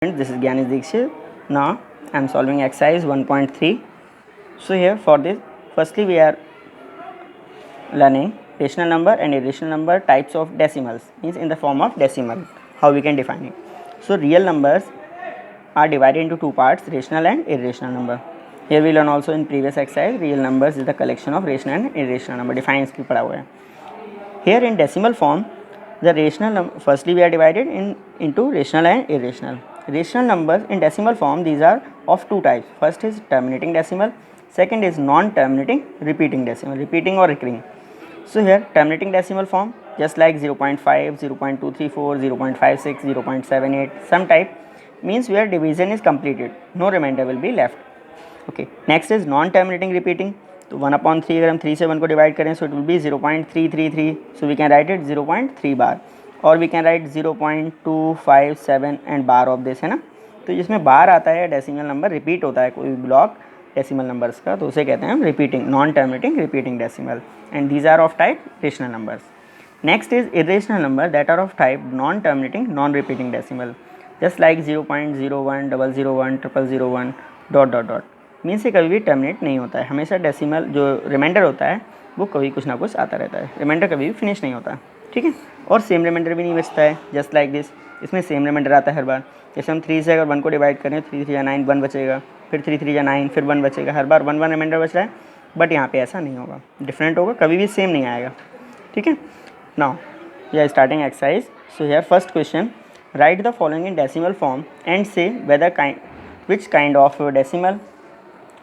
This is Gyanis Dikshit. Now I am solving exercise 1.3. So here for this, firstly we are learning rational number and irrational number types of decimals, means in the form of decimal, how we can define it. So real numbers are divided into two parts, rational and irrational number. Here we learn also in previous exercise, real numbers is the collection of rational and irrational number. Define इसकी पढ़ा हुआ है. Here in decimal form, the rational firstly we are divided into rational and irrational. Rational numbers in decimal form, these are of two types. First is terminating decimal, second is non-terminating repeating decimal, repeating or recurring. So here terminating decimal form, just like 0.5, 0.234, 0.56, 0.78, some type, means where division is completed, no remainder will be left. Okay, next is non-terminating repeating. तो 1/3 अगर हम 3 से 1 को divide करें, so it will be 0.333, so we can write it 0.3 bar, और we can write 0.257 and bar of this, है ना. तो जिसमें बार आता है डेसिमल नंबर रिपीट होता है कोई ब्लॉक डेसिमल नंबर्स का, तो उसे कहते हैं हम repeating, non terminating repeating decimal, and these are of type rational numbers. Next is irrational number that are of type non terminating non repeating decimal, just like 0.01, 001, 0001 dot dot dot, means ये कभी भी terminate नहीं होता है. हमेशा decimal जो reminder होता है वो कभी कुछ ना कुछ आता रहता है, रिमाइंडर कभी भी फिनिश नहीं होता, ठीक है. और सेम रिमाइंडर भी नहीं बचता है, जस्ट लाइक दिस, इसमें सेम रिमाइंडर आता है हर बार. जैसे हम 3 से अगर 1 को डिवाइड करें, 3 3 9, 1 बचेगा, फिर 3 3 9, फिर 1 बचेगा, हर बार 1 1 रिमाइंडर बच रहा है. बट यहाँ पे ऐसा नहीं होगा, डिफरेंट होगा, कभी भी सेम नहीं आएगा, ठीक है. Now we are starting exercise. So here first question, write the following in decimal form and say whether which kind of decimal,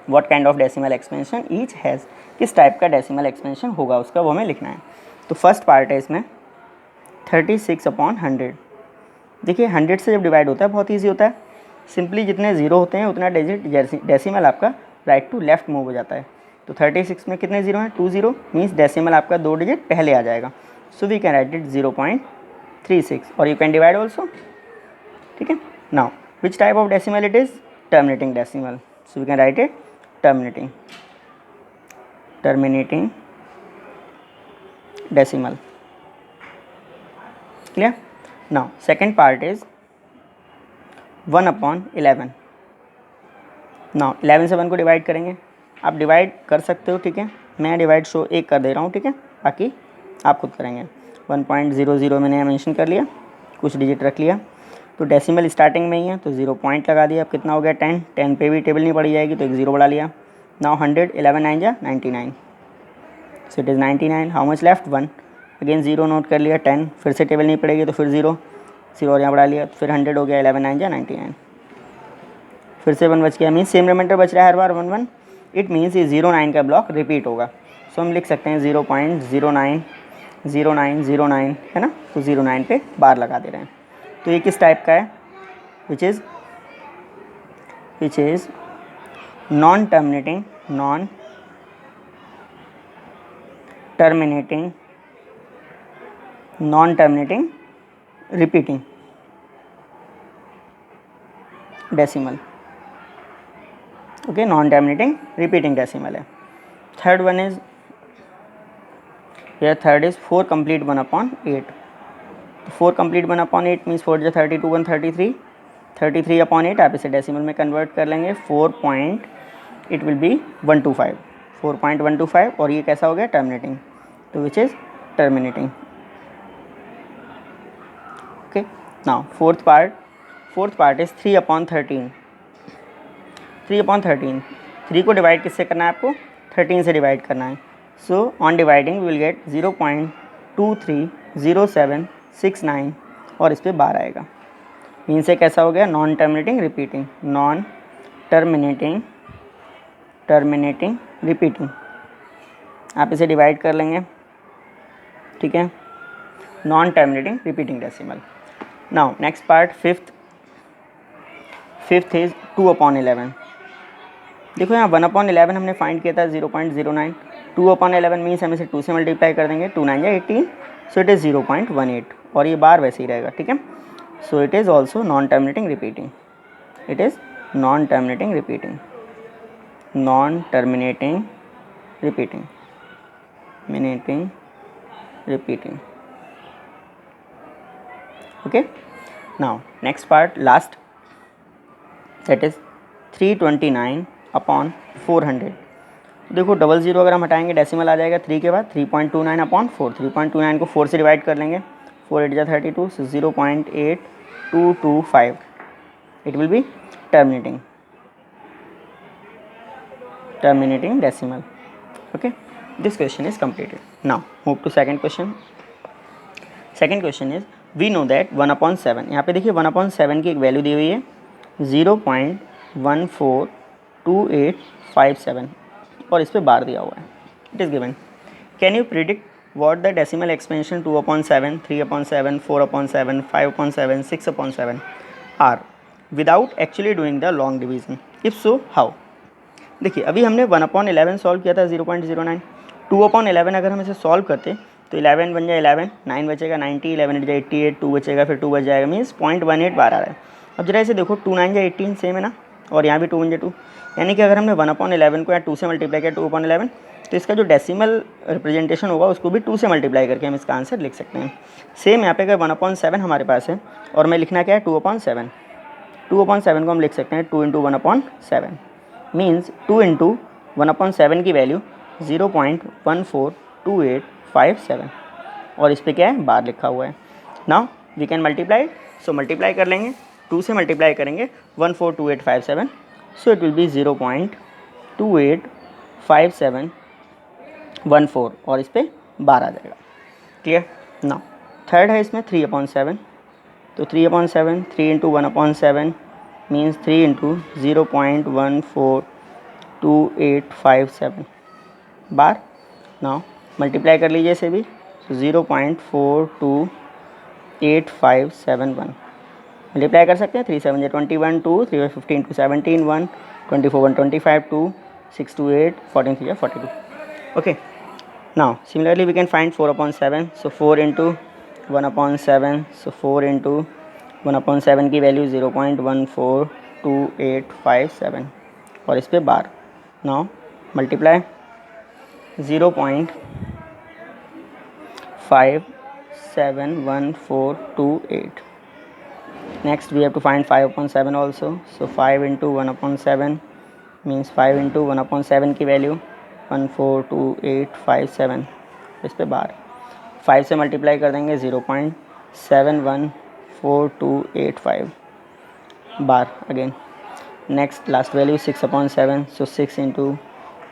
what kind of decimal expansion each has, किस type का decimal expansion होगा उसका वो हमें लिखना है. तो first part है इसमें 36/100. देखिए 100 से जब डिवाइड होता है बहुत ईजी होता है, सिंपली जितने जीरो होते हैं उतना डिजिट डेसिमल आपका राइट टू लेफ्ट मूव हो जाता है. तो 36 में कितने जीरो हैं, 2 जीरो, मीन्स डेसिमल आपका 2 डिजिट पहले आ जाएगा. So we can write it 0.36, और यू कैन डिवाइड ऑल्सो, ठीक है. Now which type of decimal it is, terminating decimal, so we can write it terminating decimal. Clear? Now second part is 1/11. Now 11 से 1 को divide करेंगे, आप divide कर सकते हो, ठीक है. मैं डिवाइड शो एक कर दे रहा हूँ, ठीक है, बाकी आप खुद करेंगे. 1.00 मैंने मेंशन कर लिया, कुछ डिजिट रख लिया, तो डेसिमल स्टार्टिंग में ही है तो 0 पॉइंट लगा दिया. अब कितना हो गया, 10. 10 पे भी टेबल नहीं पड़ी जाएगी तो एक 0 बढ़ा लिया. नाउ 100, 11 9 जा 99, सो it is 99. How much left, 1. Again 0 note कर लिया. 10 फिर से टेबल नहीं पड़ेगी तो फिर 0 और यहाँ बढ़ा लिया, फिर 100 हो गया. 11 9 जा 99, फिर से 1 बच गया, मीन्स सेम रिमाइंडर बच रहा है हर बार 1 1. इट मीन्स ये 09 का ब्लॉक रिपीट होगा. सो हम लिख सकते हैं 0.090909, है ना. तो 09 पे बार लगा दे रहे हैं. तो ये किस टाइप का है, which is non terminating repeating decimal. Okay, non terminating repeating decimal है. थर्ड वन इज, यह third is 4 complete 1/8. 4 complete 1/8 means 4 32 1 33, 33/8 आप इसे डेसिमल में कन्वर्ट कर लेंगे. 4 पॉइंट इट विल बी 125, 4.125, और ये कैसा हो गया, टर्मिनेटिंग. तो which is terminating. Okay. Now fourth part is 3/13. 3/13, 3 को डिवाइड किससे करना है आपको, 13 से डिवाइड करना है. So on dividing we will get 0.230769, और इस पर बार आएगा. मीन से कैसा हो गया, नॉन टर्मिनेटिंग रिपीटिंग. आप इसे डिवाइड कर लेंगे, ठीक है, non terminating repeating decimal. Now next part fifth is 2/11. देखो यहाँ 1/11 हमने फाइंड किया था 0.09. 2/11 मीन्स हम इसे 2 से मल्टीप्लाई कर देंगे, 2 9 18, सो इट इज़ 0.18, और ये बार वैसे ही रहेगा, ठीक है. सो it is also non terminating repeating. Okay. Now next part, last that is 329 upon 400। देखो डबल ज़ीरो अगर हम हटाएंगे डेसिमल आ जाएगा 3 के बाद 3.29 अपॉन 4। 3.29 को 4 से डिवाइड कर लेंगे, 4 8 जा 32, सो 0.8225 it will be terminating decimal. Okay, this question is completed. Now move to second question. Second question is we know that 1/7, यहाँ पे देखिए 1/7 की एक वैल्यू दी हुई है 0.142857 और इस पे बार दिया हुआ है. It is given. Can you predict what the decimal expansion 2/7, 3/7, 4/7, 5/7, 6/7 are without actually doing the long division? If so, how? देखिए अभी हमने 1/11 सॉल्व किया था 0.09. 2/11 अगर हम इसे सॉल्व करते तो 11 बन जाए 11, 9 बचेगा 90, 11 8 जाए 88, 2 बचेगा, फिर 2 बच जाएगा, मीन्स 0.18 बार आ रहा है. अब जरा इसे देखो 2 9 जाए 18 सेम है ना, और यहाँ भी 2 1 जाए 2, यानी कि अगर हमने 1/11 को या 2 से मल्टीप्लाई किया 2/11 तो इसका जो डेसिमल रिप्रेजेंटेशन होगा उसको भी 2 से मल्टीप्लाई करके हम इसका आंसर लिख सकते हैं. सेम यहाँ पे अगर 1/7 हमारे पास है और मैं लिखना क्या है 2/7, 2/7 को हम लिख सकते हैं 2 × 1/7, मीन्स 2 × 1/7 की वैल्यू 0.142857 और इस पर क्या है बार लिखा हुआ है. Now we can multiply, so multiply कर लेंगे, 2 से मल्टीप्लाई करेंगे 142857, सो इट विल बी 0.285714 और इस पर बार आ जाएगा. क्लियर. नाउ थर्ड है इसमें 3/7, तो 3/7 3 × 1/7 मीन्स 3 × 0.142857 बार. नाउ मल्टीप्लाई कर लीजिए इसे भी, तो 0.428571 मल्टीप्लाई कर सकते हैं. 3 7 21, 2 3 15 2 17 1 24 1 25 2 6 2 8 14 3 42. Okay, now similarly we can find 4/7, so 4 × 1/7, so 4 × 1/7 की वैल्यू 0.142857 और इस पे bar. Now multiply 0.571428. Next we have to find 5/7 also, so 5 × 1/7 means 5 × 1/7 की वैल्यू 142,857 इस पे बार. 5 से मल्टीप्लाई कर देंगे 0.714285 bar again. Next last value 6/7, so 6 ×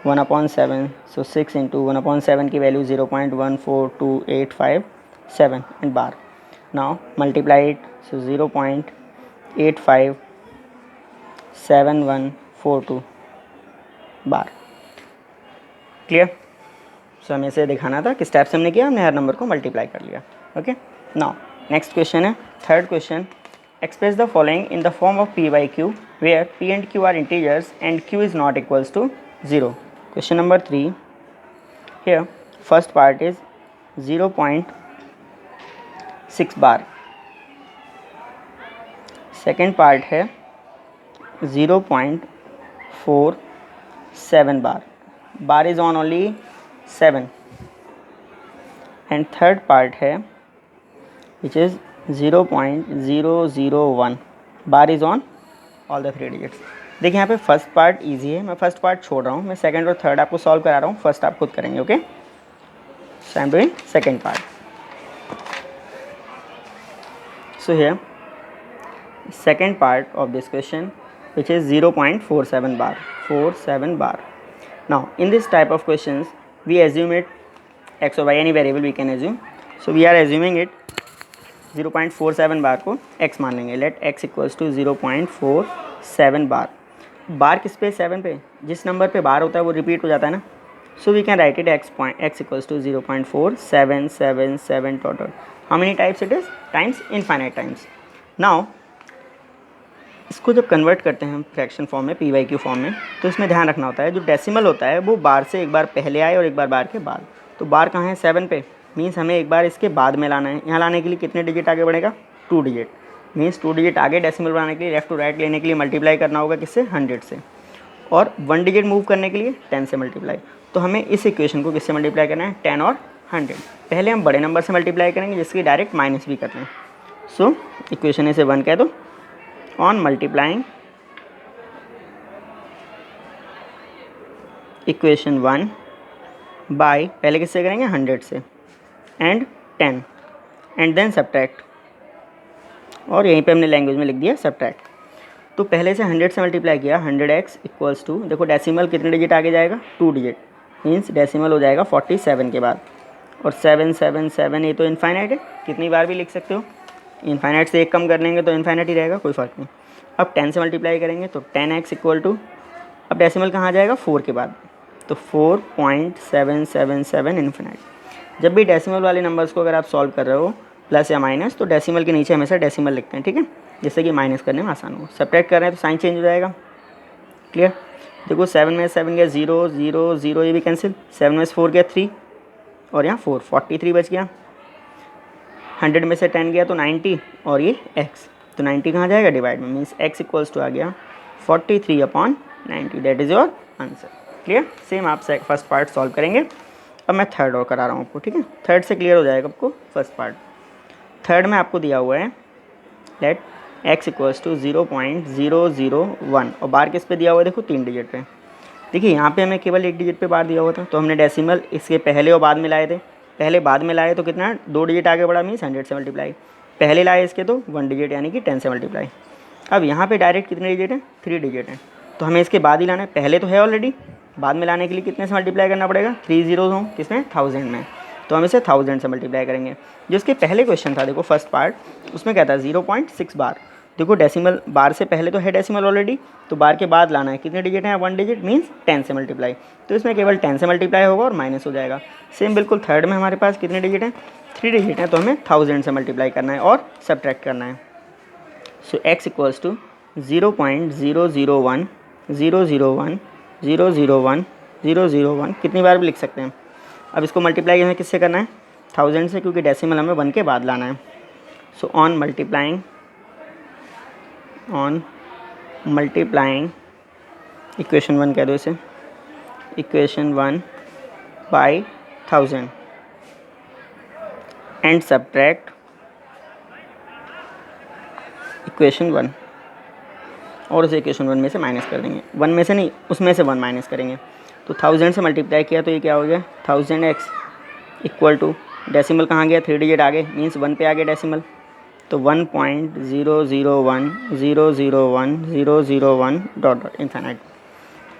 1/7, so 6 × 1/7 की value 0.142857 and bar. Now multiply it, so 0.857142 bar. Clear. So हमें इसे दिखाना था किस टाइप से हमने किया, हमने हर नंबर को मल्टीप्लाई कर लिया. ओके. नाउ नेक्स्ट क्वेश्चन है third question. Express the following in the form of p by q वेयर p and q are integers and q is not equals to 0. Question number 3. Here first part is 0.6 bar. Second part है 0.47 bar. Bar is on only 7. And third part है which is 0.001. Bar is on all the 3 digits. देखिए यहाँ पे first part easy है, मैं first part छोड़ रहा हूँ, मैं सेकंड और थर्ड आपको सॉल्व करा रहा हूँ, फर्स्ट आप खुद करेंगे. Okay, so I am doing second part. So here second part of this question which is 0.47 bar, 47 bar. Now in this type of questions we assume it x or y, any variable we can assume. So we are assuming it 0.47 बार को x मान लेंगे. Late x equals to 0.47 बार. बार किस पे, 7 पे. जिस number पे बार होता है वो रिपीट हो जाता है ना, so we can write it x equals to 0.4777 total. How many times it is, times, infinite times. Now इसको जब कन्वर्ट करते हैं हम फ्रैक्शन फॉर्म में, p/q फॉर्म में, तो इसमें ध्यान रखना होता है जो डेसिमल होता है वो बार से एक बार पहले आए और एक बार के बाद. तो बार कहाँ है, 7 पे, मीन्स हमें एक बार इसके बाद में लाना है. यहाँ लाने के लिए कितने डिजिट आगे बढ़ेगा, 2 डिजिट, मीन्स 2 डिजिट आगे डेसिमल बनाने के लिए लेफ्ट टू राइट लेने के लिए मल्टीप्लाई करना होगा किससे, 100 से, और 1 डिजिट मूव करने के लिए 10 से मल्टीप्लाई. तो हमें इस इक्वेशन को किससे मल्टीप्लाई करना है, 10 और 100. पहले हम बड़े नंबर से मल्टीप्लाई करेंगे जिसकी डायरेक्ट माइनस भी करते हैं. सो इक्वेशन इसे 1 कह दो. ऑन मल्टीप्लाइंग इक्वेशन 1 बाय, पहले किससे करेंगे 100 से, एंड 10 एंड देन सब्ट्रैक्ट, और यहीं पे हमने लैंग्वेज में लिख दिया सब्ट्रैक्ट। तो पहले से 100 से मल्टीप्लाई किया, 100x इक्वल्स टू, देखो डेसिमल कितने डिजिट आगे जाएगा 2 डिजिट, मीन्स डेसिमल हो जाएगा 47 के बाद, और 7 7 7 ये तो इनफाइनाइट है, कितनी बार भी लिख सकते हो, इनफाइनाइट से एक कम कर लेंगे तो इनफाइनाइट ही रहेगा, कोई फ़र्क नहीं। अब 10 से मल्टीप्लाई करेंगे तो 10x इक्वल टू, अब डेसिमल कहाँ जाएगा 4 के बाद, तो 4.777 इनफाइनाइट। जब भी डेसिमल वाले नंबर्स को अगर आप सॉल्व कर रहे हो प्लस या माइनस, तो डेसिमल के नीचे हमेशा डेसिमल लिखते हैं, ठीक है, जिससे कि माइनस करने में आसान हो। सब्ट्रैक्ट कर रहे हैं तो साइन चेंज हो जाएगा, क्लियर। देखो 7 में 7 गया 0 0 0, ये भी कैंसिल, 7 में 4 गया 3, और यहाँ 4, 43 बच गया। 100 में से 10 गया तो 90, और ये x, तो 90 कहाँ जाएगा डिवाइड में, मीन्स x इक्वल्स टू आ गया 43/90, that is your answer, clear. Same आप फर्स्ट पार्ट सॉल्व करेंगे। अब मैं थर्ड और करा रहा हूँ आपको, ठीक है, थर्ड से क्लियर हो जाएगा आपको फर्स्ट पार्ट। थर्ड में आपको दिया हुआ है लेट x इक्वल्स टू 0.001, और बार किस पे दिया हुआ है, देखो 3 डिजिट पे। देखिए यहाँ पे हमें केवल 1 डिजिट पे बार दिया हुआ था, तो हमने डेसिमल इसके पहले और बाद में लाए थे, पहले बाद में लाए तो कितना 2 डिजिट आगे बढ़ा, मीन्स 100 से मल्टीप्लाई, पहले लाए इसके तो 1 डिजिट यानी कि 10 से मल्टीप्लाई। अब यहाँ पे डायरेक्ट कितने डिजिट हैं 3 डिजिट हैं, तो हमें इसके बाद ही लाना है, पहले तो है ऑलरेडी, बाद में लाने के लिए कितने से मल्टीप्लाई करना पड़ेगा, 3 जीरोज़ हों किसमें 1000 में, तो हम इसे 1000 से मल्टीप्लाई करेंगे। जो इसके पहले क्वेश्चन था देखो फर्स्ट पार्ट, उसमें क्या था 0.6 बार, देखो डेसिमल बार से पहले तो है डेसिमल ऑलरेडी, तो बार के बाद लाना है, कितने डिजिट हैं 1 डिजिट, मीन्स 10 से मल्टीप्लाई, तो इसमें केवल 10 से मल्टीप्लाई होगा और माइनस हो जाएगा। सेम बिल्कुल थर्ड में हमारे पास कितने डिजिट हैं 3 डिजिट हैं, तो हमें 1000 से मल्टीप्लाई करना है और सब्ट्रैक्ट करना है। सो x इक्वल्स टू 0.001 001 001 001, कितनी बार भी लिख सकते हैं। अब इसको मल्टीप्लाई हमें किससे करना है 1000 से, क्योंकि डेसिमल हमें 1 के बाद लाना है। सो ऑन मल्टीप्लाइंग इक्वेशन 1 कह दो इसे, equation 1 by 1000 and subtract equation 1, और उसे इक्वेशन 1 में से माइनस कर देंगे, 1 में से नहीं उसमें से 1 माइनस करेंगे, तो 1000 से मल्टीप्लाई किया तो ये क्या हो गया 1000x इक्वल टू, डेसिमल कहाँ गया 3 डिजिट आगे, मीन्स 1 पे आ गया डेसिमल, तो 1.001001 डॉट डॉट इनफाइनाइट।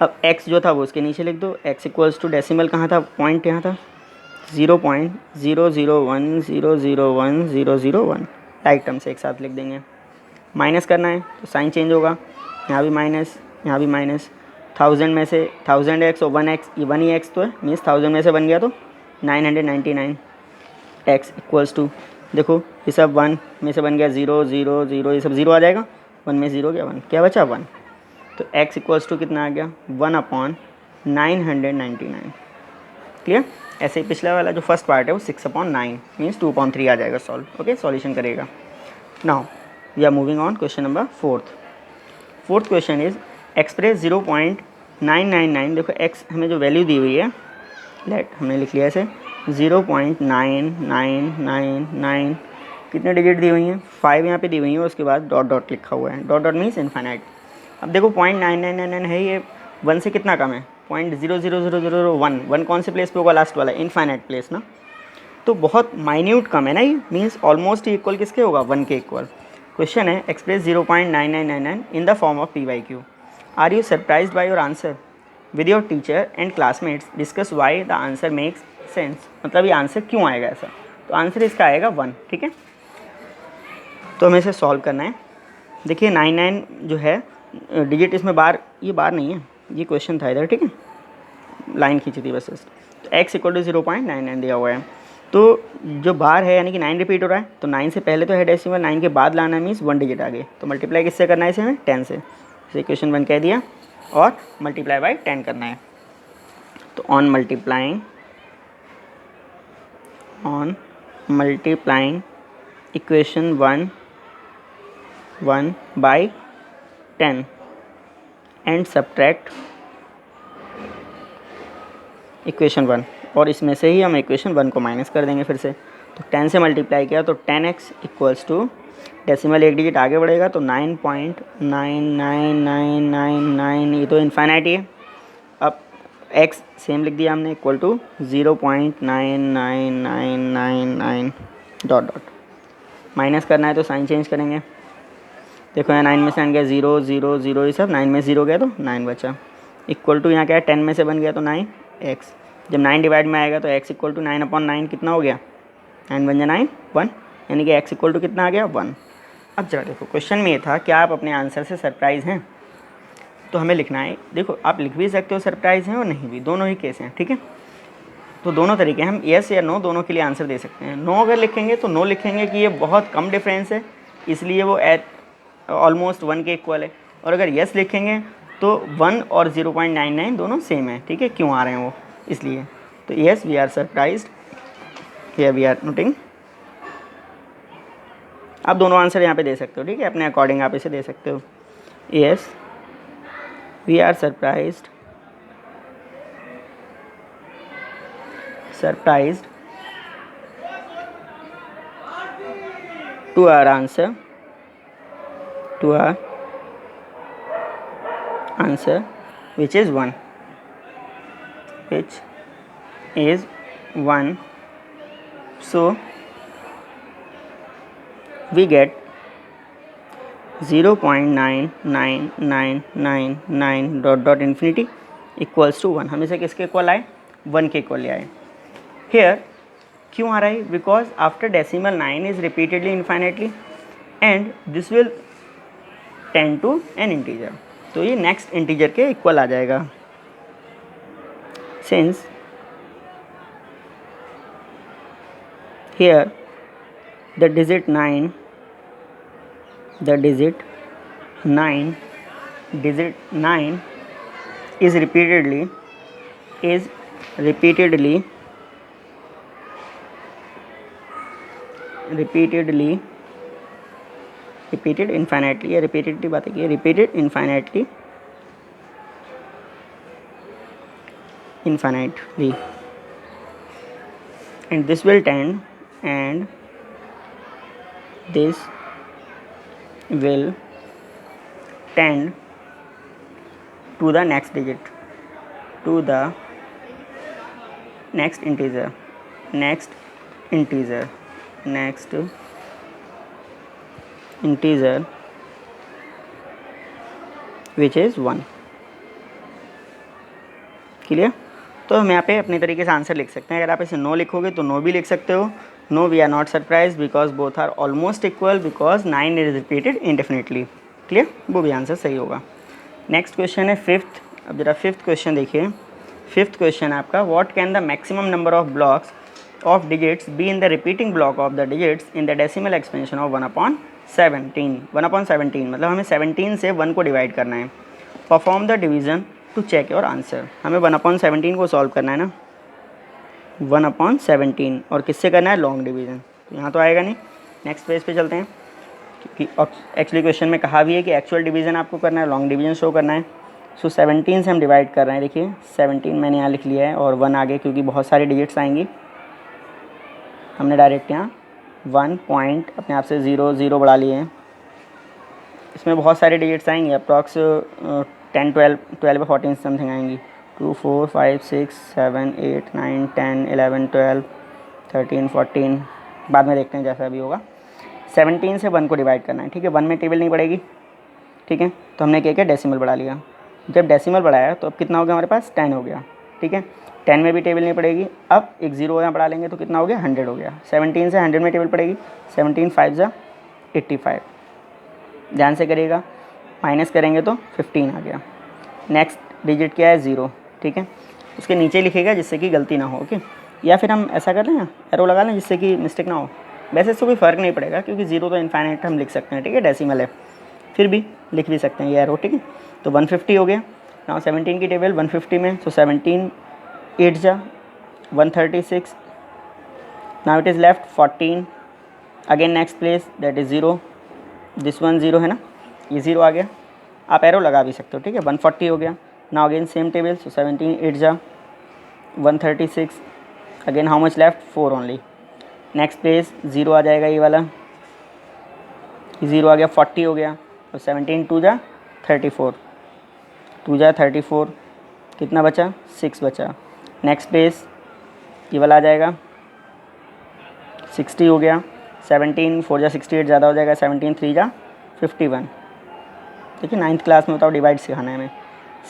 अब x जो था वो उसके नीचे लिख दो, x इक्वल्स टू डेसिमल कहाँ था, पॉइंट यहाँ था 0.001001 लाइक टर्म से एक साथ लिख देंगे। माइनस करना है तो साइन चेंज होगा, यहाँ भी माइनस यहाँ भी माइनस, 1000 में से 1000x और 1x, ये 1 ही x तो है, मीन्स 1000 में से बन गया तो 999, x इक्वल्स टू, देखो ये सब 1 में से बन गया 0 0 0, ये सब 0 आ जाएगा, 1 में 0 गया 1, क्या बचा 1, तो x इक्वल्स टू कितना आ गया 1/999, क्लियर। ऐसे ही पिछला वाला जो फर्स्ट पार्ट है वो 6/9 मीन्स 2/3 आ जाएगा सॉल्व, ओके सॉल्यूशन करेगा। Now we are moving on question number fourth question is express 0.999, देखो x हमें जो वैल्यू दी हुई है, लेट हमने लिख लिया इसे 0.9999, कितने डिजिट दी हुई हैं 5 यहाँ पे दी हुई हैं, उसके बाद डॉट डॉट लिखा हुआ है, डॉट डॉट मीन्स इनफाइनाइट। अब देखो 0.9999 है, ये 1 से कितना कम है 0.00001, 1 कौन से प्लेस पे होगा लास्ट वाला, इनफाइनाइट प्लेस ना, तो बहुत माइन्यूट कम है ना, ये मीन्स ऑलमोस्ट इक्वल किसके होगा 1 के इक्वल। क्वेश्चन है express 0.9999 in the form of PYQ, are you surprised by your answer, with your teacher and classmates discuss why the answer makes sense, मतलब ये आंसर क्यों आएगा ऐसा, तो आंसर इसका आएगा 1, ठीक है। तो हमें इसे सॉल्व करना है। देखिए 99 जो है डिजिट, इसमें बार, ये बार नहीं है, ये क्वेश्चन था इधर, ठीक है, लाइन खींची थी बस। तो x इक्वल टू 0.99 दिया हुआ है, तो जो बार है यानी कि 9 रिपीट हो रहा है, तो 9 से पहले तो है डेसिमल, 9 के बाद लाना मीन्स 1 डिजिट आगे, तो मल्टीप्लाई किससे करना है इसे हमें 10 से, इसे इक्वेशन 1 कह दिया, और मल्टीप्लाई बाई 10 करना है। तो on multiplying equation 1 by 10 and subtract equation 1, और इसमें से ही हम इक्वेशन 1 को माइनस कर देंगे फिर से। तो 10 से मल्टीप्लाई किया तो 10x equals to, decimal 1 digit आगे बढ़ेगा तो 9.99999, ये तो इनफाइनाइट ही है। अब एक्स सेम लिख दिया हमने equal to 0.9999 dot dot. Minus करना है तो साइन चेंज करेंगे। देखो यहाँ 9 में से 9 गया 0 0 0, ये सब 9 में 0 गया तो 9 बचा। इक्वल टू यहाँ क्या है 10 में से बन गया तो 9 एक्स। जब 9 डिवाइड में आएगा तो x इक्वल टू 9/9 कितना हो गया, 9 बन जाए 9 1, यानी कि x इक्वल टू कितना आ गया 1। अब जरा देखो क्वेश्चन में ये था कि आप अपने आंसर से सरप्राइज़ हैं, तो हमें लिखना है। देखो आप लिख भी सकते हो सरप्राइज़ हैं और नहीं भी, दोनों ही केस हैं, ठीक है। तो दोनों तरीके हम येस या नो दोनों के लिए आंसर दे सकते हैं। नो अगर लिखेंगे तो नो लिखेंगे कि ये बहुत कम डिफरेंस है, इसलिए वो ऑलमोस्ट 1 के इक्वल है। और अगर येस लिखेंगे तो 1 और 0.99 दोनों सेम है, ठीक है। क्यों आ रहे हैं वो, इसलिए। तो yes we are surprised, here we are noting. आप दोनों आंसर यहाँ पे दे सकते हो, ठीक है, अपने अकॉर्डिंग आप इसे दे सकते हो। Yes we are surprised to our answer which is 1, so we get 0.9999 dot dot infinity equals to 1। हम इसे किसके इक्वल आए, 1 के इक्वल ले आए। हेयर क्यों आ रहा है, because after decimal 9 is repeatedly infinitely and this will tend to an integer, तो ये नेक्स्ट इंटीजर के इक्वल आ जाएगा। Since here the digit 9 is repeated infinitely, या repeatedly बात है, repeated infinitely and this will tend to the next digit, to the next integer which is 1। Clear. तो हम यहाँ पे अपने तरीके से आंसर लिख सकते हैं। अगर आप इसे नो लिखोगे तो नो भी लिख सकते हो। No we are not surprise because both are almost equal because 9 is repeated indefinitely. Clear, वो भी आंसर सही होगा। नेक्स्ट क्वेश्चन है फिफ्थ। अब जरा फिफ्थ क्वेश्चन देखिए। फिफ्थ क्वेश्चन है आपका, what can the maximum number of blocks of digits be in the repeating block of the digits in the decimal expansion of 1/17। 1/17 मतलब हमें 17 से 1 को डिवाइड करना है। Perform the division to check your answer. हमें 1/17 को सॉल्व करना है ना, 1/17, और किससे करना है, लॉन्ग डिवीज़न। तो यहाँ तो आएगा नहीं। नेक्स्ट पेज पे चलते हैं, क्योंकि एक्चुअली क्वेश्चन में कहा भी है कि एक्चुअल डिवीज़न आपको करना है, लॉन्ग डिवीज़न शो करना है। सो 17 से हम डिवाइड कर रहे हैं। देखिए 17 मैंने यहाँ लिख लिया है और 1 आगे, क्योंकि बहुत सारी डिजिट्स आएंगी। हमने डायरेक्ट यहाँ 1 पॉइंट अपने आप से 0 0 बढ़ा लिए हैं। इसमें बहुत सारी डिजिट्स आएंगी, अप्रॉक्स 10 12 12 14 समथिंग आएंगी। 2 4 5 6 7 8 9 10 11 12 13 14, बाद में देखते हैं जैसा भी होगा। 17 से 1 को डिवाइड करना है, ठीक है। 1 में टेबल नहीं पड़ेगी, ठीक है। तो हमने क्या किया, डेसिमल बढ़ा लिया। जब डेसिमल बढ़ाया तो अब कितना हो गया हमारे पास, 10 हो गया, ठीक है। 10 में भी टेबल नहीं पड़ेगी। अब एक 0 यहाँ बढ़ा लेंगे तो कितना हो गया, 100 हो गया। 17 से 100 में टेबल पड़ेगी। 17 5 × 85, ध्यान से करिएगा। माइनस करेंगे तो 15 आ गया। नेक्स्ट डिजिट क्या है, 0, ठीक है। उसके नीचे लिखेगा जिससे कि गलती ना हो, ओके। या फिर हम ऐसा कर लें, एरो लगा लें जिससे कि मिस्टेक ना हो। वैसे इससे कोई फ़र्क नहीं पड़ेगा क्योंकि 0 तो इनफाइनाइट हम लिख सकते हैं, ठीक है, डेसिमल है, फिर भी लिख भी सकते हैं ये एरो, ठीक है। तो 150 हो गया। नाउ 17 की टेबल 150 में, सो 17 8 × 136। Now it is left 14, again next place that is 0, this one 0 है ना, ये 0 आ गया। आप एरो लगा भी सकते हो, ठीक है। 140 हो गया। Now again same table, so 17 8 × 136, again how much left, 4 only. Next place 0 आ जाएगा, ये वाला 0 आ गया। 40 हो गया। तो 17 2 × 34, 2 × 34, कितना बचा 6 बचा। नेक्स्ट प्लेस ये वाला आ जाएगा 60 हो गया। 17 4 जा 68 ज़्यादा हो जाएगा। 17 3 जा 51। देखिए 9th क्लास में बताओ डिवाइड सिखाना है हमें।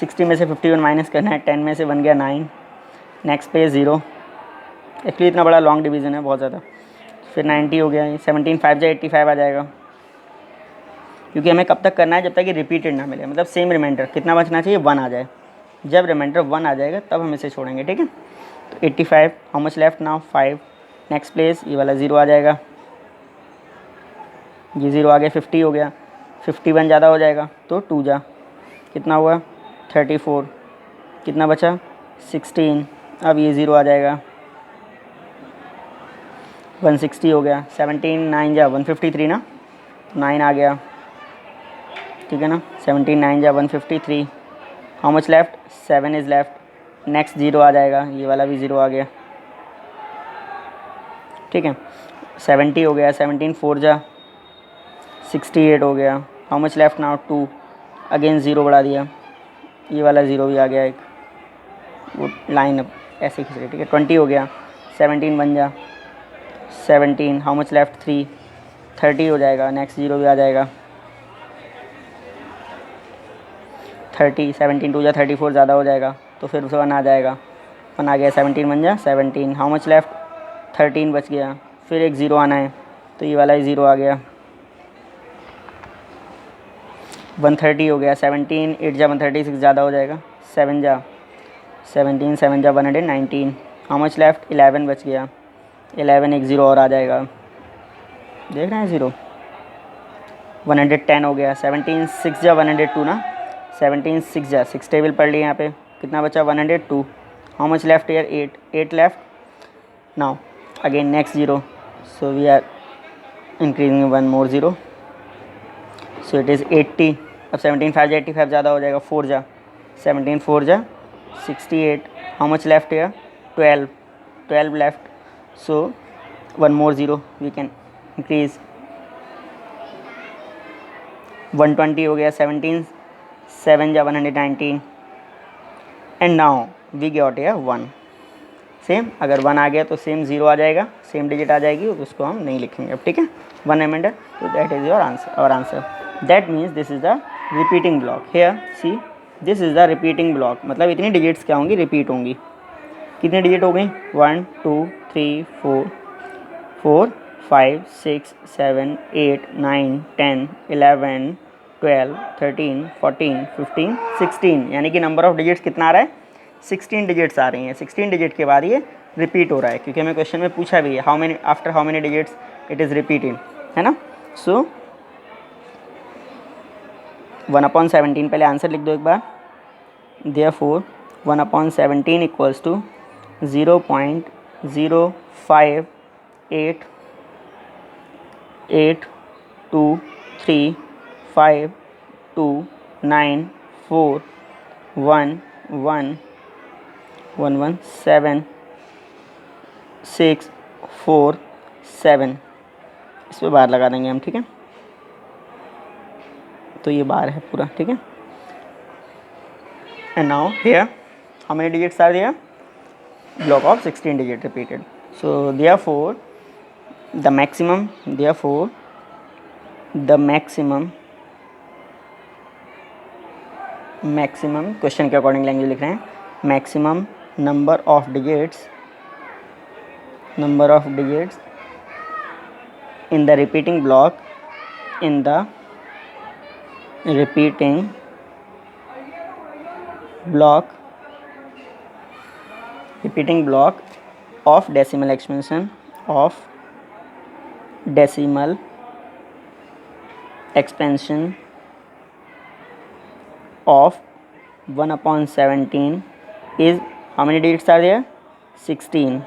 60 में से 51 माइनस करना है। 10 में से 1 गया 9। नेक्स्ट पे 0। एक्चुअली इतना बड़ा लॉन्ग डिवीज़न है बहुत ज़्यादा। फिर 90 हो गया। 17 5 जा 85 आ जाएगा, क्योंकि हमें कब तक करना है, जब तक ये रिपीटेड ना मिले, मतलब सेम रिमाइंडर कितना बचना चाहिए 1 आ जाए। जब रिमाइंडर 1 आ जाएगा तब हम इसे छोड़ेंगे, ठीक है। तो 85 how much left now 5। Next place ये वाला 0 आ जाएगा, ये 0 आ गया। 50 हो गया। 51 ज़्यादा हो जाएगा तो 2 जा कितना हुआ 34। कितना बचा 16। अब ये 0 आ जाएगा 160 हो गया। 17 9 जा 153 ना, 9 आ गया, ठीक है ना। 17 9 जा 153। How much left 7 is left. Next 0 आ जाएगा, ये वाला भी 0 आ गया, ठीक है। 70 हो गया। 17 4 जा 68 हो गया। How much left now 2। Again 0 बढ़ा दिया, ये वाला 0 भी आ गया। एक वो लाइन अब ऐसे खींच रही, ठीक है। 20 हो गया। 17 बन जा 17 हाउ मच लेफ्ट 3। 30 हो जाएगा। नेक्स्ट 0 भी आ जाएगा 30। 17 2 जा 34 ज़्यादा हो जाएगा तो फिर 1 आ जाएगा। 1 आ गया। 17 बन जा 17 हाउ मच लेफ्ट 13 बच गया। फिर एक 0 आना है तो ये वाला ही 0 आ गया। 130 हो गया। 17 8 जा 136 ज़्यादा हो जाएगा। 7 जा 17 7 जा 119। हाउ मच लेफ्ट 11 बच गया। 11 एक 0 और आ जाएगा, देख रहे हैं 0। 110 हो गया। 17 6 जा 102 ना, 17 6 जा 6 टेबल पढ़ लिए यहाँ पे। कितना बचा 102। How much left here 8 left now. Again next 0, so we are increasing 1 more 0, so it is 80। अब 17 5 जा 85 ज़्यादा हो जाएगा। 4 जा 17 4 जा 68। How much left here 12 left, so 1 more 0 we can increase. 120 हो गया। 17 7 जा 119 and now we got a 1। Same अगर 1 आ गया तो सेम 0 आ जाएगा, सेम डिजिट आ जाएगी, उसको हम नहीं लिखेंगे अब, ठीक है। 1 रिमाइंडर, तो दैट इज़ योर आंसर। और answer that means this is the repeating block. Here see this is the repeating block, मतलब इतनी डिजिट्स क्या होंगी रिपीट होंगी। कितनी डिजिट हो गई 1 2 3 4 5 6 7 8 9 10 11 12 13 14 15 16, यानी कि नंबर ऑफ डिजिट्स कितना आ रहा है 16 डिजिट्स आ रही हैं। 16 डिजिट के बाद ये रिपीट हो रहा है, क्योंकि हमें क्वेश्चन में पूछा भी है how many after how many digits it is repeating, है ना। सो 1/17 पहले आंसर लिख दो एक बार। देयरफॉर 1/17 इक्वल्स टू 0.05882335117 इस पर बार लगा देंगे हम, ठीक है। तो ये बार है पूरा, ठीक है। And now here how many digits are there, block of 16 digit repeated. So therefore the maximum question के अकॉर्डिंग लैंग्वेज लिख रहे हैं, maximum number of digits in the repeating block repeating block of decimal expansion of of 1/17 is how many digits are there 16.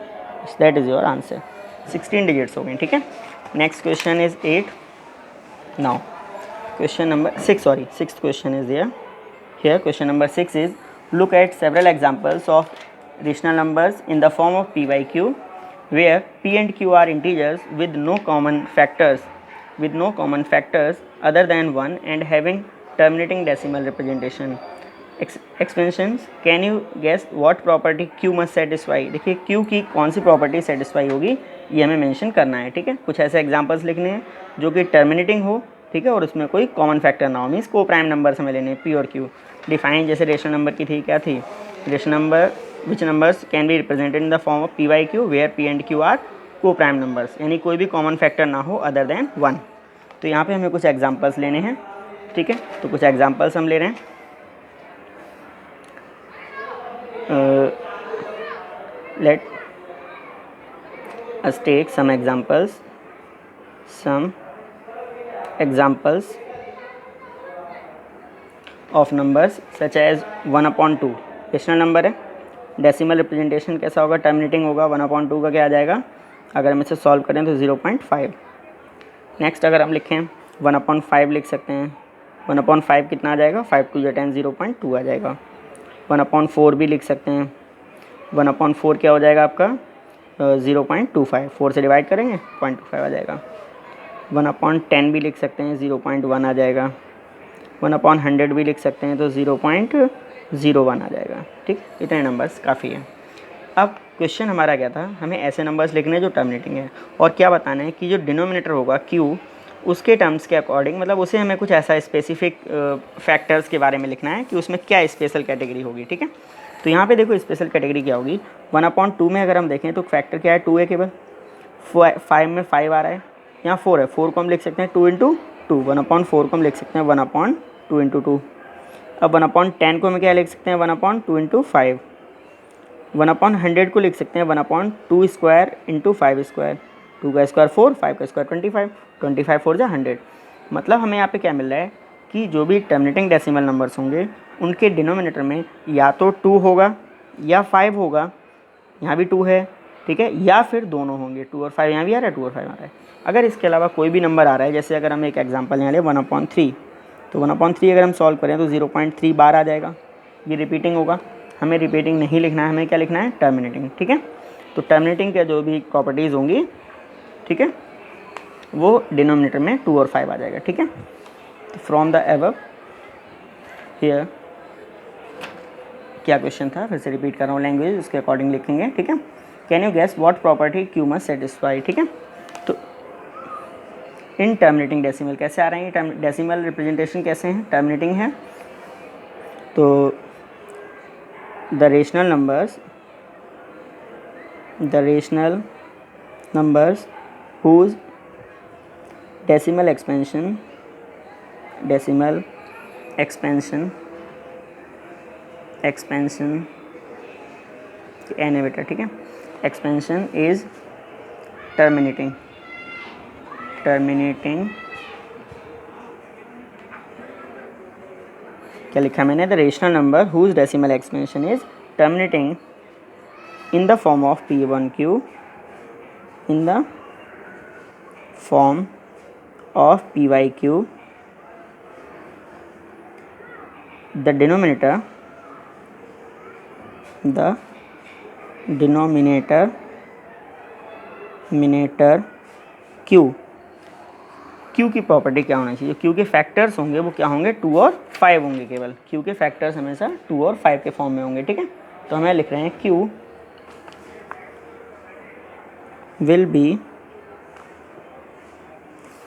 So that is your answer, 16 digits हो गए, ठीक है। next question is 8. now question number 6, sixth question is there. Here question number 6 is look at several examples of rational numbers in the form of p by q where p and q are integers with no common factors other than 1 and having terminating decimal representation. Expansions, can you guess what property q must satisfy. देखिए q की कौन सी property satisfy होगी ये हमें mention करना है, ठीक है। कुछ ऐसे एग्जांपल्स लिखने हैं जो कि टर्मिनेटिंग हो, ठीक है, और उसमें कोई कॉमन फैक्टर ना हो, मीन्स को प्राइम नंबर्स हमें लेने पी और क्यू। डिफाइन जैसे रेशनल नंबर की थी, क्या थी, rational number which numbers can be represented in the form of p by q where p and q are coprime numbers, यानी कोई भी कॉमन फैक्टर ना हो अदर देन 1। तो यहाँ पे हमें कुछ एग्जांपल्स लेने हैं, ठीक है। तो कुछ एग्जांपल्स हम ले रहे हैं। Let us take some examples of numbers such as 1/2 rational number है। डेसिमल रिप्रेजेंटेशन कैसा होगा, टर्मिनेटिंग होगा। 1/2 का क्या आ जाएगा, अगर हम इसे सॉल्व करें तो 0.5। नेक्स्ट अगर हम लिखें 1/5 लिख सकते हैं। 1/5 कितना आ जाएगा, 5 2 10, 0.2 आ जाएगा। 1/4 भी लिख सकते हैं। 1/4 क्या हो जाएगा आपका 0.25, 4 से डिवाइड करेंगे 0.25 आ जाएगा। 1/10 भी लिख सकते हैं, 0.1 आ जाएगा। 1/100 भी लिख सकते हैं तो 0.01 आ जाएगा, ठीक। इतने नंबर्स काफ़ी है। अब क्वेश्चन हमारा क्या था, हमें ऐसे नंबर्स लिखने हैं जो टर्मिनेटिंग है, और क्या बताना है कि जो डिनोमिनेटर होगा क्यू, उसके टर्म्स के अकॉर्डिंग, मतलब उसे हमें कुछ ऐसा स्पेसिफिक फैक्टर्स के बारे में लिखना है कि उसमें क्या स्पेशल कैटेगरी होगी, ठीक है। तो यहाँ पे देखो स्पेशल कैटेगरी क्या होगी। 1/2 में अगर हम देखें तो फैक्टर क्या है, 2 है केवल। 5 में 5 आ रहा है, यहाँ 4 है, 4 को हम लिख सकते हैं 2 × 2। 1/4 को हम लिख सकते हैं 1/2 × 2। अब 1/10 को हम क्या लिख सकते हैं 1/2 × 5। 1/100 को लिख सकते हैं 1/2 स्क्वायर × 5 स्क्वायर। 2 का स्क्वायर 4, 5 का स्क्वायर 25, 25 4 जा 100। मतलब हमें यहाँ पे क्या मिल रहा है कि जो भी टर्मिनेटिंग डेसिमल नंबर्स होंगे उनके डिनोमिनेटर में या तो 2 होगा या 5 होगा, यहाँ भी 2 है, ठीक है, या फिर दोनों होंगे, 2 और 5 यहाँ भी आ रहा है, 2 और 5 आ रहा है। अगर इसके अलावा कोई भी नंबर आ रहा है, जैसे अगर हम एक एग्जांपल यहाँ ले 1/3, तो 1/3 अगर हम सॉल्व करें तो 0.3 बार आ जाएगा, ये रिपीटिंग होगा। हमें रिपीटिंग नहीं लिखना है, हमें क्या लिखना है, टर्मिनेटिंग, ठीक है। तो टर्मिनेटिंग के जो भी प्रॉपर्टीज़ होंगी, ठीक है, वो डिनोमिनेटर में 2 और 5 आ जाएगा, ठीक है। तो फ्रॉम द एबव हियर क्या क्वेश्चन था, फिर से रिपीट कर रहा हूँ, लैंग्वेज उसके अकॉर्डिंग लिखेंगे, ठीक है। Can you guess what property q must satisfy, ठीक है। तो इन टर्मिनेटिंग डेसिमल कैसे आ रहे हैं, डेसिमल रिप्रेजेंटेशन कैसे हैं, टर्मिनेटिंग है। तो the rational numbers whose decimal expansion एन है बेटा, ठीक है। एक्सपेंशन इज टर्मिनेटिंग क्या लिखा मैंने, the rational number whose decimal expansion is terminating in the form of P1Q, in the form of PYQ, the denominator Q की प्रॉपर्टी क्या होना चाहिए, Q के फैक्टर्स होंगे वो क्या होंगे, 2 और 5 होंगे केवल। Q के फैक्टर्स हमेशा 2 और 5 के फॉर्म में होंगे, ठीक है। तो हमें लिख रहे हैं Q will be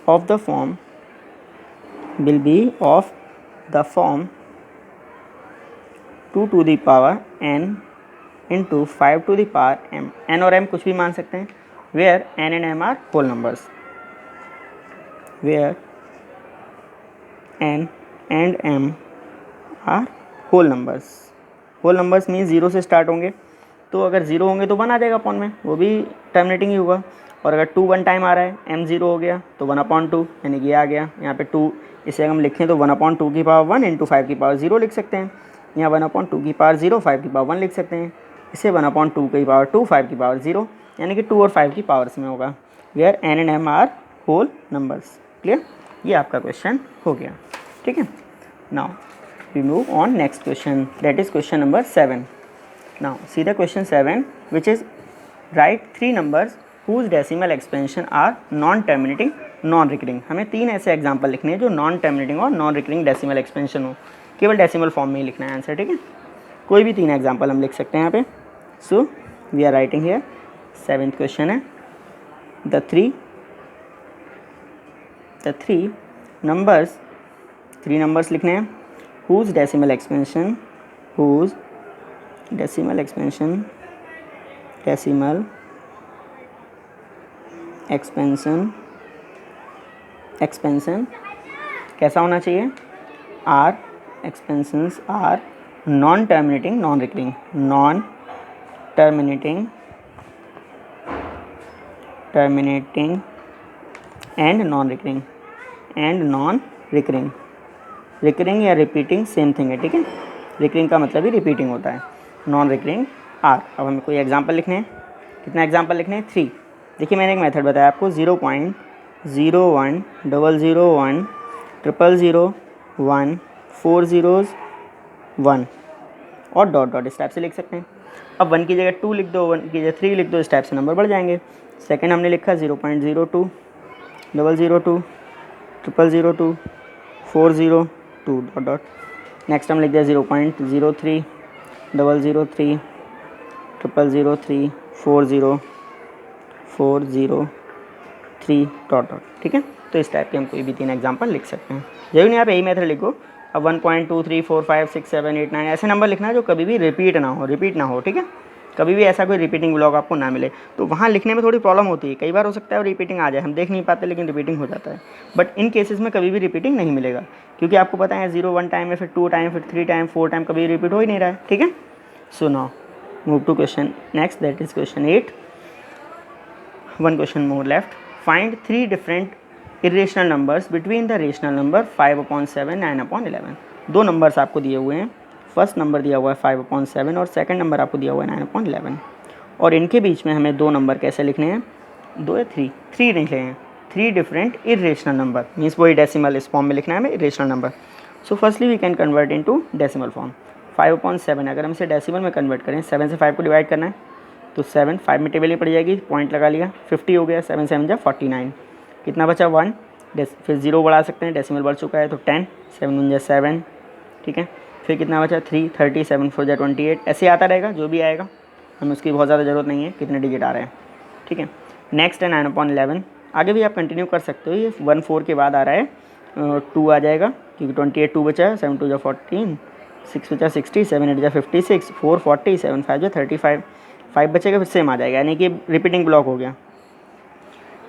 of the form 2 to the power n into 5 to the power m। n और m कुछ भी मान सकते हैं, where n and m are whole numbers, where n and m are whole numbers। whole numbers means 0 से start होंगे, तो अगर 0 होंगे तो 1 आ जाएगा अपॉन में, वो भी टर्मिनेटिंग ही होगा। और अगर 2 1 टाइम आ रहा है, m 0 हो गया तो 1/2, यानी कि ये आ गया यहाँ पे 2। इसे हम लिखें तो 1/2 की पावर 1 इंटू 5 की पावर 0 लिख सकते हैं। यहाँ 1/2 की पावर 0, 5 की पावर 1 लिख सकते हैं। इसे 1/2 की पावर 2, 5 की पावर 0, यानी कि 2 और 5 की पावर्स में होगा, where n and m are whole numbers. Clear, ये आपका क्वेश्चन हो गया, ठीक है। Now we move on next question, that is question number 7। Now see the question 7, which is write 3 numbers whose decimal expansion are non-terminating, non-recurring। हमें 3 ऐसे example लिखने हैं जो नॉन टर्मिनेटिंग और नॉन रिकरिंग डेसिमल एक्सपेंशन हो। केवल decimal form में ही लिखना है आंसर, ठीक है। कोई भी 3 एग्जाम्पल हम लिख सकते हैं यहाँ पे। So we are writing here 7th question है द थ्री नंबर्स, 3 नंबर्स लिखने हैं whose decimal expansion कैसा होना चाहिए, are expansions are non terminating non recurring, and non recurring. Recurring या रिपीटिंग सेम थिंग है, ठीक है। रिकरिंग का मतलब ही रिपीटिंग होता है, नॉन रिकरिंग आर। अब हमें कोई एग्जांपल लिखने हैं, कितना एग्जांपल लिखने हैं, 3। देखिए मैंने एक मेथड बताया आपको 0.01 001 001 4 1 और डॉट डॉट इस टाइप से लिख सकते हैं। अब 1 की जगह 2 लिख दो, 1 की जगह 3 लिख दो, इस टाइप से नंबर बढ़ जाएंगे। सेकंड हमने लिखा 0.02 002 002 402 डॉट डॉट। नेक्स्ट हम लिख दिया 0.03 003 003 403 डॉट डॉट, ठीक है। तो इस टाइप के हम कोई भी 3 एग्जांपल लिख सकते हैं। जरूरी नहीं आप यही मेथड लिखो। अब 1.2 3 4 5 6 7 8 9 ऐसे नंबर लिखना है जो कभी भी रिपीट ना हो, ठीक है। कभी भी ऐसा कोई रिपीटिंग ब्लॉक आपको ना मिले, तो वहाँ लिखने में थोड़ी प्रॉब्लम होती है। कई बार हो सकता है रिपीटिंग आ जाए, हम देख नहीं पाते लेकिन रिपीटिंग हो जाता है। बट इन केसेस में कभी भी रिपीटिंग नहीं मिलेगा, क्योंकि आपको पता है 0 1 टाइम है, फिर 2 टाइम, फिर 3 टाइम, 4 टाइम, कभी रिपीट हो ही नहीं रहा है, ठीक है। So now move to question next, that is question 8। 1 question more left. Find 3 different irrational numbers between the rational number 5/7 9/11। 2 numbers आपको दिए हुए हैं। फर्स्ट नंबर दिया हुआ है 5/7 और सेकंड नंबर आपको दिया हुआ है 9/11, और इनके बीच में हमें 2 नंबर कैसे लिखने हैं, 2 या 3 लिख रहे हैं। 3 डिफरेंट इरेशनल नंबर मीन्स वही डेसिमल इस फॉर्म में लिखना है हमें, irrational number. So firstly we can convert into decimal form. 5/7 अगर हम इसे डेसिमल में कन्वर्ट करें, 7 से 5 को डिवाइड करना है, तो 7 5 में टेबल में पड़ जाएगी, पॉइंट लगा लिया, 50 हो गया। 7 7 जा 49, कितना बचा 1, फिर 0 बढ़ा सकते हैं, डेसिमल बढ़ चुका है तो 10, 7 1 जा 7, ठीक है। फिर कितना बचा 3 30, 7 4 जा 28, ऐसे आता रहेगा, जो भी आएगा हमें उसकी बहुत ज़्यादा ज़रूरत नहीं है कितने डिजिट आ रहे हैं, ठीक है। नेक्स्ट है 9/11। आगे भी आप कंटिन्यू कर सकते हो, ये 1 4 के बाद आ रहा है 2 आ जाएगा, क्योंकि 28 2 बचा है, 7 2 जा 14, 6 बचा 60, 7 8 जा 56, 4 40, 7 5 जा 35, 5 बचेगा, फिर सेम आ जाएगा, यानी कि रिपीटिंग ब्लॉक हो गया।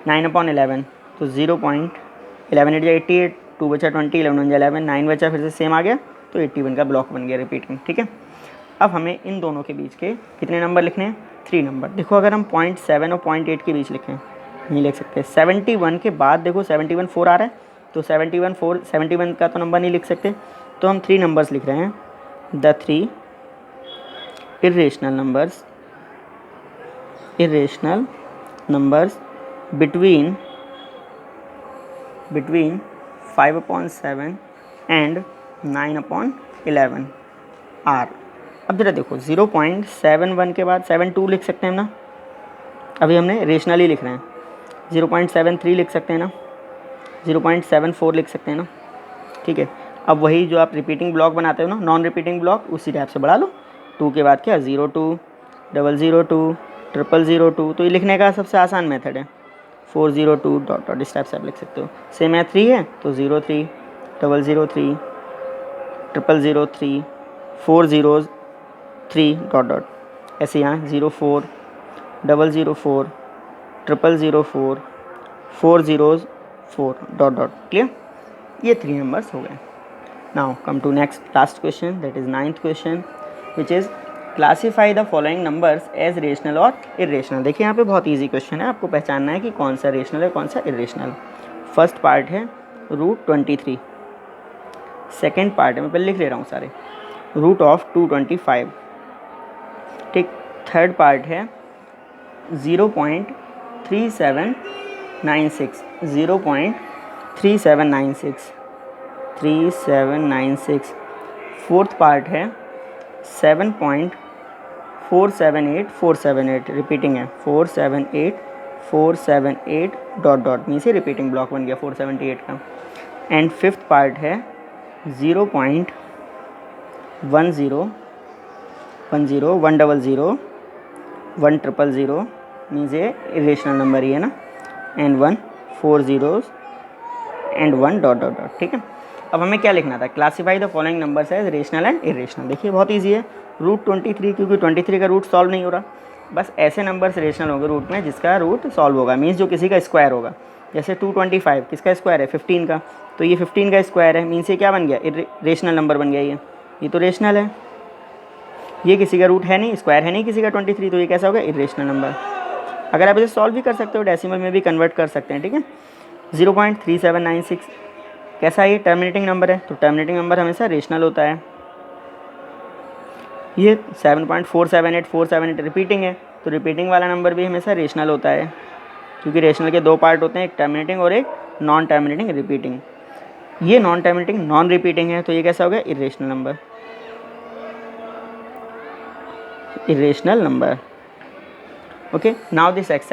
9/11 तो 0.11 8 जा 88, 2 बचा 20, 11 1 जा 11, 9 बचा, फिर से सेम आ गया, तो 81 का ब्लॉक बन गया रिपीटिंग, ठीक है। अब हमें इन दोनों के बीच के कितने नंबर लिखने हैं, 3 नंबर। देखो अगर हम 0.7 और 0.8 के बीच लिखें, नहीं लिख सकते। 71 के बाद देखो 71 4 आ रहा है, तो 71 4 71 का तो नंबर नहीं लिख सकते, तो हम 3 नंबर्स लिख रहे हैं, the 3 irrational numbers between 5/7 and 9/11 are. अब जरा देखो 0.71 के बाद 72 लिख सकते हैं ना, अभी हमने रेशनली लिख रहे हैं। 0.73 लिख सकते हैं ना, 0.74 लिख सकते हैं ना, ठीक है। अब वही जो आप रिपीटिंग ब्लॉक बनाते हो ना, नॉन रिपीटिंग ब्लॉक, उसी टाइप से बढ़ा लो। 2 के बाद क्या 02 002 002, तो ये लिखने का सबसे आसान मेथड है, 402 डॉट डॉट इस टाइप से आप लिख सकते हो। सेम है 3 है तो 03 003 003 403 डॉट डॉट, ऐसे यहाँ 04 004 004 404 डॉट डॉट, क्लियर। ये 3 नंबर्स हो गए। Now come to next last question, that is 9th question, which is classify the following numbers as rational और इरेशनल। देखिए यहाँ पे बहुत इजी क्वेश्चन है, आपको पहचानना है कि कौन सा रेशनल है कौन सा इरेशनल। फर्स्ट पार्ट है √23, सेकेंड पार्ट है, मैं पहले लिख ले रहा हूँ सारे, √225, ठीक। थर्ड पार्ट है 0.3796 3796। फोर्थ पार्ट है 7.478478, रिपीटिंग है 478 डॉट डॉट, मीन से रिपीटिंग ब्लॉक बन गया 478 का। एंड फिफ्थ पार्ट है 0.001 10 10 100 1000 मीन्स ये इरेशनल नंबर ही है ना, and 1 4 zeros and 1 dot dot dot. ठीक है, अब हमें क्या लिखना था, classify the following numbers as rational and irrational. देखिए बहुत ईजी है, रूट 23, क्योंकि 23 का रूट सॉल्व नहीं हो रहा, बस ऐसे नंबर्स रेशनल होंगे रूट में जिसका रूट सॉल्व होगा, मीन्स जो किसी का स्क्वायर होगा। जैसे 225 किसका स्क्वायर है, 15 का, तो ये 15 का स्क्वायर है, मीन्स ये क्या बन गया, रेशनल नंबर बन गया ये तो रेशनल है। ये किसी का रूट है नहीं, स्क्वायर है नहीं किसी का 23, तो ये कैसा होगा, इरेशनल नंबर। अगर आप इसे सॉल्व भी कर सकते हो, डेसिमल में भी कन्वर्ट कर सकते हैं। ठीक है, 0.3796 कैसा है, ये टर्मिनेटिंग नंबर है, तो टर्मिनेटिंग नंबर हमेशा रेशनल होता है। ये 7.478 रिपीटिंग है, तो रिपीटिंग वाला नंबर भी हमेशा रेशनल होता है, क्योंकि रेशनल के दो पार्ट होते हैं, एक टर्मिनेटिंग और एक नॉन टर्मिनेटिंग रिपीटिंग। ये नॉन टर्मिनेटिंग नॉन रिपीटिंग है, तो ये कैसा हो गया, irrational number, irrational number. Okay, now this exercise